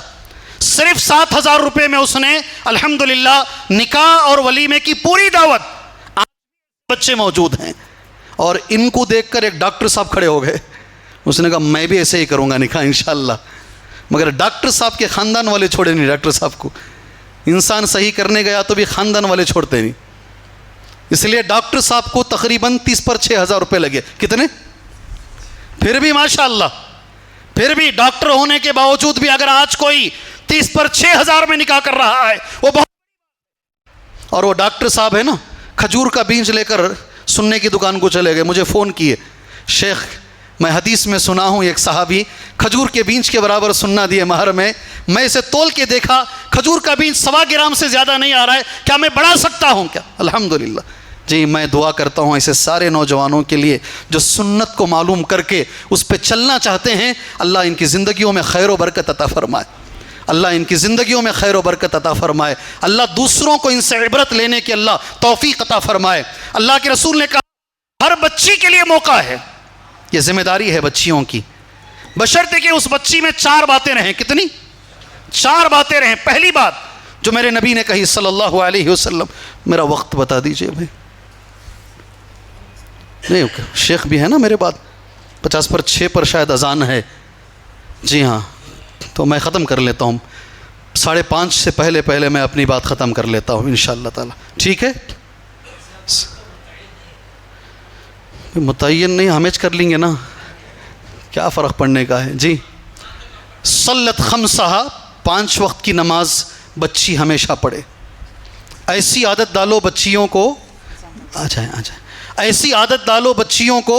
صرف 7,000 روپے میں اس نے الحمدللہ نکاح اور ولیمے کی پوری دعوت. بچے موجود ہیں اور ان کو دیکھ کر ایک ڈاکٹر صاحب کھڑے ہو گئے. اس نے کہا میں بھی ایسے ہی کروں گا نکاح انشاءاللہ. مگر ڈاکٹر صاحب کے خاندان والے چھوڑے نہیں. ڈاکٹر صاحب کو انسان صحیح کرنے گیا تو بھی خاندان والے چھوڑتے نہیں، اس لیے ڈاکٹر صاحب کو تقریباً 30 پر 6,000 روپے لگے. کتنے؟ پھر بھی ماشاءاللہ، پھر بھی ڈاکٹر ہونے کے باوجود بھی اگر آج کوئی 30 پر 6,000 میں نکاح کر رہا ہے وہ بہت. اور وہ ڈاکٹر صاحب ہے نا، کھجور کا بیج لے کر سننے کی دکان کو چلے گئے. مجھے فون کیے، شیخ میں حدیث میں سنا ہوں ایک صحابی کھجور کے بیج کے برابر سننا دیے مہر میں اسے تول کے دیکھا، کھجور کا بیج 1.25 گرام سے زیادہ نہیں آ رہا ہے، کیا میں بڑھا سکتا ہوں کیا؟ الحمدللہ. جی میں دعا کرتا ہوں ایسے سارے نوجوانوں کے لیے جو سنت کو معلوم کر کے اس پہ چلنا چاہتے ہیں، اللہ ان کی زندگیوں میں خیر و برکت عطا فرمائے. اللہ ان کی زندگیوں میں خیر و برکت عطا فرمائے. اللہ دوسروں کو ان سے عبرت لینے کی اللہ توفیق عطا فرمائے. اللہ کے رسول نے کہا ہر بچی کے لیے موقع ہے، یہ ذمہ داری ہے بچیوں کی، بشرطے کہ اس بچی میں 4 باتیں رہیں. کتنی؟ 4 باتیں رہیں. پہلی بات جو میرے نبی نے کہی صلی اللہ علیہ وسلم، میرا وقت بتا دیجئے بھائی. نہیں شیخ بھی ہے نا میرے بعد، 50 پر 6 پر شاید اذان ہے. جی ہاں تو میں ختم کر لیتا ہوں، 5:30 سے پہلے میں اپنی بات ختم کر لیتا ہوں انشاءاللہ تعالی. ٹھیک ہے؟ متعین نہیں ہمیج کر لیں گے نا، کیا فرق پڑنے کا ہے. جی صلت خمسہا، 5 وقت کی نماز بچی ہمیشہ پڑھے. ایسی عادت ڈالو بچیوں کو، آ جائیں ایسی عادت ڈالو بچیوں کو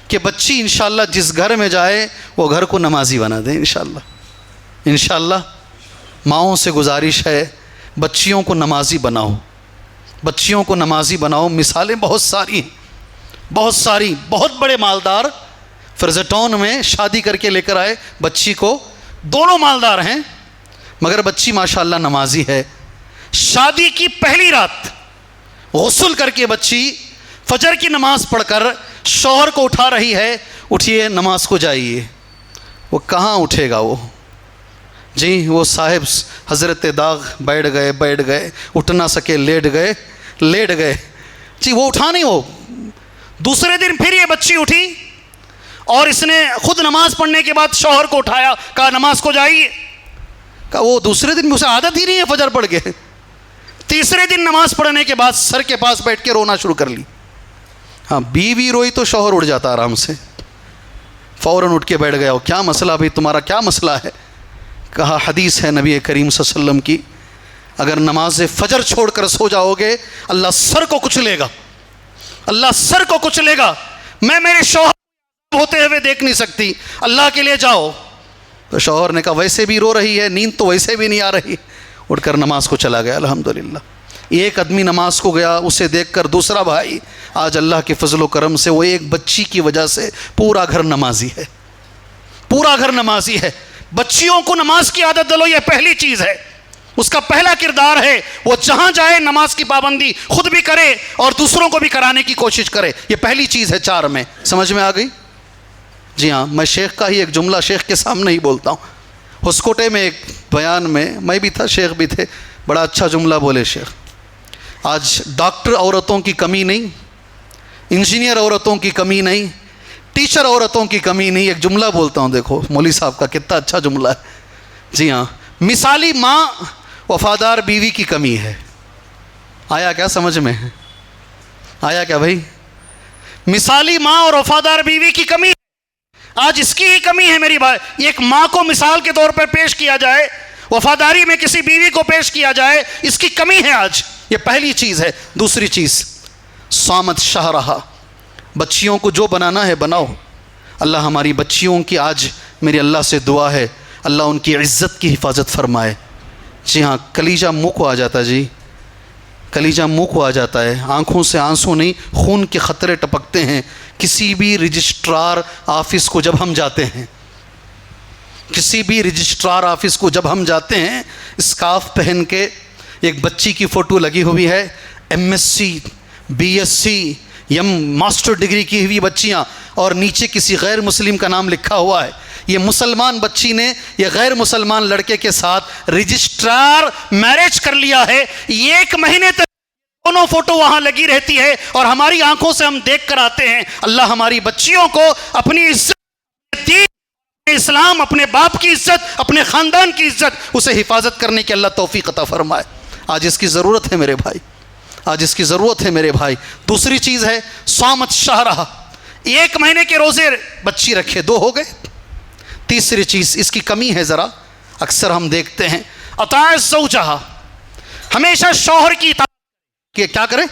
کہ بچی انشاءاللہ جس گھر میں جائے وہ گھر کو نمازی بنا دیں انشاءاللہ. ماؤں سے گزارش ہے بچیوں کو نمازی بناؤ، بچیوں کو نمازی بناؤ. مثالیں بہت ساری ہیں، بہت بڑے مالدار فرزٹون میں شادی کر کے لے کر آئے بچی کو، دونوں مالدار ہیں مگر بچی ماشاءاللہ نمازی ہے. شادی کی پہلی رات غسل کر کے بچی فجر کی نماز پڑھ کر شوہر کو اٹھا رہی ہے، اٹھیے نماز کو جائیے. وہ کہاں اٹھے گا وہ؟ جی وہ صاحب حضرت داغ بیٹھ گئے، اٹھ نہ سکے، لیٹ گئے. جی وہ اٹھا نہیں. وہ دوسرے دن پھر یہ بچی اٹھی اور اس نے خود نماز پڑھنے کے بعد شوہر کو اٹھایا، کہا نماز کو جائیے. کہا وہ دوسرے دن اسے عادت ہی نہیں ہے فجر پڑھ کے. تیسرے دن نماز پڑھنے کے بعد سر کے پاس بیٹھ کے رونا شروع کر لی. ہاں بیوی روئی تو شوہر اٹھ جاتا آرام سے، فوراً اٹھ کے بیٹھ گیا. کیا مسئلہ بھائی، تمہارا کیا مسئلہ ہے؟ کہا حدیث ہے نبی کریم صلی اللہ علیہ وسلم کی، اگر نماز فجر چھوڑ کر سو جاؤ گے اللہ سر کو کچلے گا. میں میرے شوہر ہوتے ہوئے دیکھ نہیں سکتی، اللہ کے لیے جاؤ. تو شوہر نے کہا ویسے بھی رو رہی ہے، نیند تو ویسے بھی نہیں آ رہی. اٹھ کر نماز کو چلا گیا. الحمدللہ ایک آدمی نماز کو گیا، اسے دیکھ کر دوسرا بھائی، آج اللہ کے فضل و کرم سے وہ ایک بچی کی وجہ سے پورا گھر نمازی ہے. بچیوں کو نماز کی عادت ڈالو، یہ پہلی چیز ہے. اس کا پہلا کردار ہے وہ جہاں جائے نماز کی پابندی خود بھی کرے اور دوسروں کو بھی کرانے کی کوشش کرے. یہ پہلی چیز ہے 4 میں. سمجھ میں آ گئی؟ جی ہاں میں شیخ کا ہی ایک جملہ شیخ کے سامنے ہی بولتا ہوں. ہسکوٹے میں ایک بیان میں بھی تھا، شیخ بھی تھے، بڑا اچھا جملہ بولے شیخ. آج ڈاکٹر عورتوں کی کمی نہیں، انجینئر عورتوں کی کمی نہیں، ٹیچر عورتوں کی کمی نہیں. ایک جملہ بولتا ہوں، دیکھو مولوی صاحب کا کتنا اچھا جملہ ہے. جی ہاں مثالی ماں وفادار بیوی کی کمی ہے. آیا کیا سمجھ میں؟ آیا کیا بھائی؟ مثالی ماں اور وفادار بیوی کی کمی ہے. آج اس کی ہی کمی ہے میری بھائی. ایک ماں کو مثال کے طور پر پیش کیا جائے, وفاداری میں کسی بیوی کو پیش کیا جائے, اس کی کمی ہے آج. یہ پہلی چیز ہے. دوسری چیز, صامت شہرہا, بچیوں کو جو بنانا ہے بناؤ. اللہ ہماری بچیوں کی آج میری اللہ سے دعا ہے, اللہ ان کی عزت کی حفاظت فرمائے. جی ہاں, کلیجہ منہ کو آ جاتا, جی کلیجہ منہ کو آ جاتا ہے. آنکھوں سے آنسو نہیں, خون کے قطرے ٹپکتے ہیں کسی بھی رجسٹرار آفس کو جب ہم جاتے ہیں. کسی بھی رجسٹرار آفس کو جب ہم جاتے ہیں, اسکارف پہن کے ایک بچی کی فوٹو لگی ہوئی ہے, MSc BSc ماسٹر ڈگری کی ہوئی بچیاں, اور نیچے کسی غیر مسلم کا نام لکھا ہوا ہے. یہ مسلمان بچی نے یہ غیر مسلمان لڑکے کے ساتھ رجسٹرار میرج کر لیا ہے. 1 مہینے تک دونوں فوٹو وہاں لگی رہتی ہے اور ہماری آنکھوں سے ہم دیکھ کر آتے ہیں. اللہ ہماری بچیوں کو اپنی عزت, دین, اسلام, اپنے باپ کی عزت, اپنے خاندان کی عزت, اسے حفاظت کرنے کی اللہ توفیق عطا فرمائے. آج اس کی ضرورت ہے میرے بھائی, آج اس کی ضرورت ہے میرے بھائی. دوسری چیز ہے صامت شہرہا, 1 مہینے کے روزے بچی رکھے, 2 ہو گئے. تیسری چیز اس کی کمی ہے ذرا, اکثر ہم دیکھتے ہیں اطاعت زوجہا, ہمیشہ شوہر کی اطاعت. کہ کیا کریں؟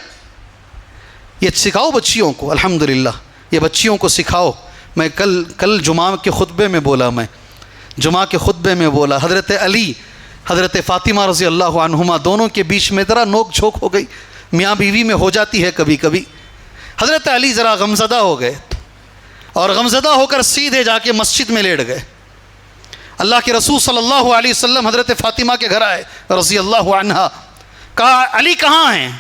یہ سکھاؤ بچیوں کو. الحمدللہ یہ بچیوں کو سکھاؤ. میں کل جمعہ کے خطبے میں بولا, حضرت علی حضرت فاطمہ رضی اللہ عنہما دونوں کے بیچ میں ذرا نوک جھوک ہو گئی, میاں بیوی میں ہو جاتی ہے کبھی کبھی. حضرت علی ذرا غمزدہ ہو گئے اور غمزدہ ہو کر سیدھے جا کے مسجد میں لیٹ گئے. اللہ کے رسول صلی اللہ علیہ وسلم حضرت فاطمہ کے گھر آئے رضی اللہ عنہا, کہا علی کہاں ہیں؟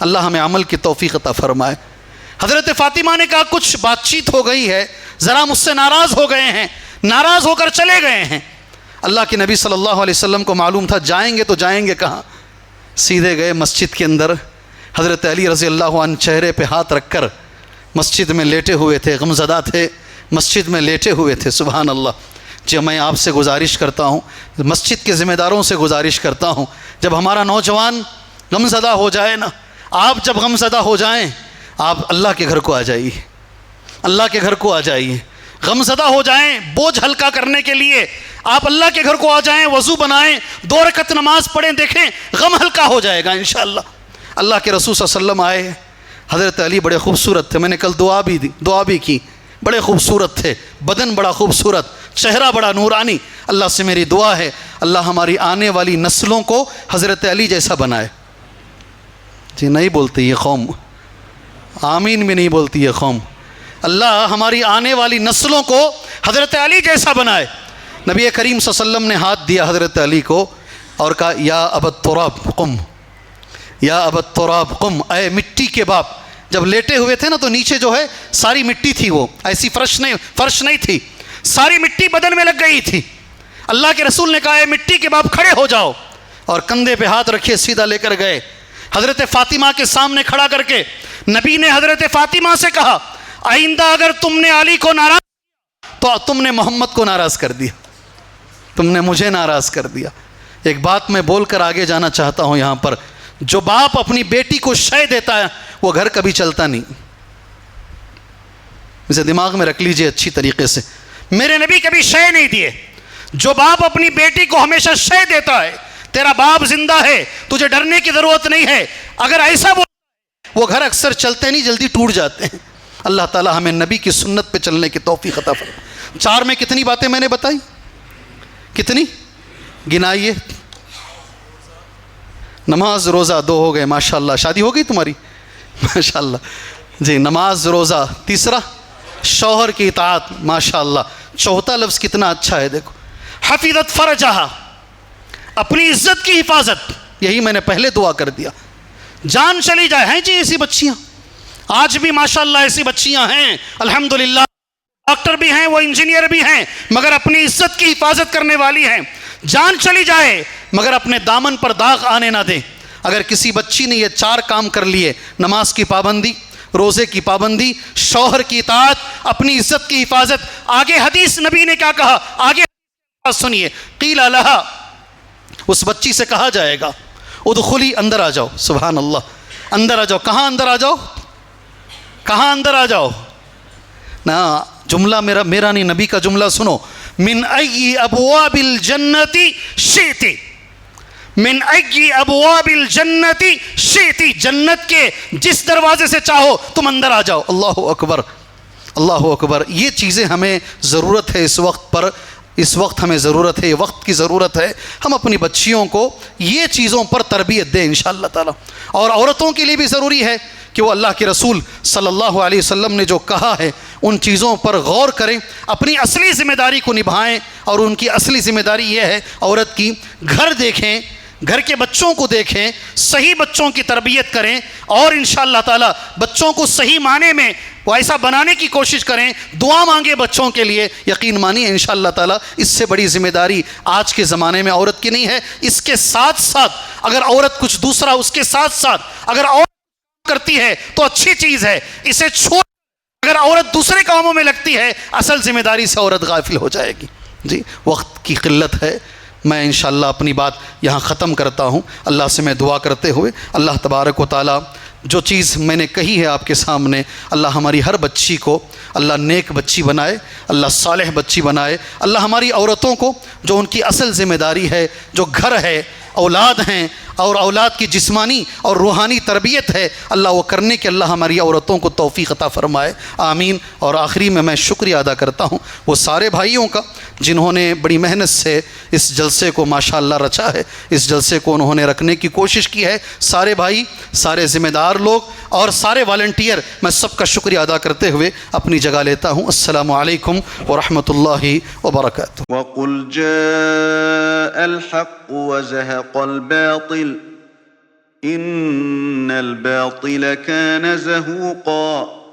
اللہ ہمیں عمل کی توفیق عطا فرمائے. حضرت فاطمہ نے کہا کچھ بات چیت ہو گئی ہے, ذرا مجھ سے ناراض ہو گئے ہیں, ناراض ہو کر چلے گئے ہیں. اللہ کے نبی صلی اللہ علیہ وسلم کو معلوم تھا جائیں گے تو جائیں گے کہاں. سیدھے گئے مسجد کے اندر. حضرت علی رضی اللہ عنہ چہرے پہ ہاتھ رکھ کر مسجد میں لیٹے ہوئے تھے, غمزدہ تھے, مسجد میں لیٹے ہوئے تھے. سبحان اللہ. جی میں آپ سے گزارش کرتا ہوں, مسجد کے ذمہ داروں سے گزارش کرتا ہوں, جب ہمارا نوجوان غمزدہ ہو جائے نا, آپ جب غمزدہ ہو جائیں آپ اللہ کے گھر کو آ جائیے, اللہ کے گھر کو آ جائیے. غمزدہ ہو جائیں بوجھ ہلکا کرنے کے لیے آپ اللہ کے گھر کو آ جائیں, وضو بنائیں, 2 رکعت نماز پڑھیں, دیکھیں غم ہلکا ہو جائے گا انشاءاللہ. اللہ کے رسول صلی اللہ علیہ وسلم آئے. حضرت علی بڑے خوبصورت تھے, میں نے کل دعا بھی کی, بڑے خوبصورت تھے, بدن بڑا خوبصورت, چہرہ بڑا نورانی. اللہ سے میری دعا ہے اللہ ہماری آنے والی نسلوں کو حضرت علی جیسا بنائے. جی نہیں بولتی یہ قوم, آمین بھی نہیں بولتی یہ قوم. اللہ ہماری آنے والی نسلوں کو حضرت علی جیسا بنائے. نبی کریم صلی اللہ علیہ وسلم نے ہاتھ دیا حضرت علی کو اور کہا یا ابا التراب قم, یا ابا التراب قم, اے مٹی کے باپ. جب لیٹے ہوئے تھے نا تو نیچے جو ہے ساری مٹی تھی, وہ ایسی فرش نہیں تھی, ساری مٹی بدن میں لگ گئی تھی. اللہ کے رسول نے کہا اے مٹی کے باپ کھڑے ہو جاؤ, اور کندھے پہ ہاتھ رکھے سیدھا لے کر گئے. حضرت فاطمہ کے سامنے کھڑا کر کے نبی نے حضرت فاطمہ سے کہا آئندہ اگر تم نے علی کو ناراض تو تم نے محمد کو ناراض کر دیا, تم نے مجھے ناراض کر دیا. ایک بات میں بول کر آگے جانا چاہتا ہوں یہاں پر, جو باپ اپنی بیٹی کو شے دیتا ہے وہ گھر کبھی چلتا نہیں. اسے دماغ میں رکھ لیجئے اچھی طریقے سے, میرے نبی کبھی شے نہیں دیے. جو باپ اپنی بیٹی کو ہمیشہ شے دیتا ہے, تیرا باپ زندہ ہے, تجھے ڈرنے کی ضرورت نہیں ہے, اگر ایسا وہ گھر اکثر چلتے نہیں, جلدی ٹوٹ جاتے ہیں. اللہ تعالی ہمیں نبی کی سنت پہ چلنے کی توفیق عطا فرمائے. 4 میں کتنی باتیں میں نے بتائی؟ کتنی گنائیے؟ نماز روزہ 2 ہو گئے, ماشاءاللہ. شادی ہو گئی تمہاری؟ ماشاءاللہ. جی نماز روزہ. تیسرا شوہر کی اطاعت, ماشاءاللہ. چوتھا لفظ کتنا اچھا ہے, دیکھو حفظت فرجہا, اپنی عزت کی حفاظت. یہی میں نے پہلے دعا کر دیا. جان چلی جائے, ہیں جی ایسی بچیاں آج بھی ماشاءاللہ, ایسی بچیاں ہیں الحمدللہ, ڈاکٹر بھی ہیں, وہ انجینئر بھی ہیں, مگر اپنی عزت کی حفاظت کرنے والی ہیں. جان چلی جائے مگر اپنے دامن پر داغ آنے نہ دیں. اگر کسی بچی نے یہ 4 کام کر لیے, نماز کی پابندی, روزے کی پابندی, شوہر کی اطاعت, اپنی عزت کی حفاظت. آگے حدیث نبی نے کیا کہا, آگے سنیے. قیل لہا اس بچی سے کہا جائے گا ادخلی، اندر آ جاؤ، سبحان اللہ، اندر آ جاؤ. کہاں اندر آ جاؤ؟ کہاں اندر آ جاؤ؟ نا جملہ میرا نہیں، نبی کا جملہ سنو. من ای ابواب الجنت شئتی، من ای ابواب الجنت شئتی، جنت کے جس دروازے سے چاہو تم اندر آ جاؤ. اللہ اکبر، اللہ اکبر. یہ چیزیں ہمیں ضرورت ہے اس وقت پر، اس وقت ہمیں ضرورت ہے، یہ وقت کی ضرورت ہے. ہم اپنی بچیوں کو یہ چیزوں پر تربیت دیں انشاءاللہ تعالی. اور عورتوں کے لیے بھی ضروری ہے کہ وہ اللہ کے رسول صلی اللہ علیہ وسلم نے جو کہا ہے ان چیزوں پر غور کریں، اپنی اصلی ذمہ داری کو نبھائیں. اور ان کی اصلی ذمہ داری یہ ہے عورت کی، گھر دیکھیں، گھر کے بچوں کو دیکھیں، صحیح بچوں کی تربیت کریں، اور انشاءاللہ تعالی بچوں کو صحیح معنی میں وہ ایسا بنانے کی کوشش کریں. دعا مانگے بچوں کے لیے. یقین مانیے انشاءاللہ تعالی اس سے بڑی ذمہ داری آج کے زمانے میں عورت کی نہیں ہے. اس کے ساتھ ساتھ اگر عورت کچھ دوسرا، اس کے ساتھ ساتھ اگر عورت کرتی ہے تو اچھی چیز ہے، اسے چھوڑ. اگر عورت دوسرے کاموں میں لگتی ہے اصل ذمہ داری سے عورت غافل ہو جائے گی. جی وقت کی قلت ہے، میں انشاءاللہ اپنی بات یہاں ختم کرتا ہوں. اللہ سے میں دعا کرتے ہوئے، اللہ تبارک و تعالی جو چیز میں نے کہی ہے آپ کے سامنے، اللہ ہماری ہر بچی کو اللہ نیک بچی بنائے، اللہ صالح بچی بنائے. اللہ ہماری عورتوں کو جو ان کی اصل ذمہ داری ہے، جو گھر ہے، اولاد ہیں، اور اولاد کی جسمانی اور روحانی تربیت ہے، اللہ وہ کرنے کے اللہ ہماری عورتوں کو توفیق عطا فرمائے. آمین. اور آخری میں شکریہ ادا کرتا ہوں وہ سارے بھائیوں کا جنہوں نے بڑی محنت سے اس جلسے کو ماشاءاللہ رچا ہے، اس جلسے کو انہوں نے رکھنے کی کوشش کی ہے. سارے بھائی، سارے ذمہ دار لوگ اور سارے والنٹیئر، میں سب کا شکریہ ادا کرتے ہوئے اپنی جگہ لیتا ہوں. السلام علیکم ورحمۃ اللہ وبرکاتہ. وَقُلْ جَاءَ الْحَقُّ وَزَهَقَ الْبَاطِلُ إِنَّ الْبَاطِلَ كَانَ زَهُوقًا.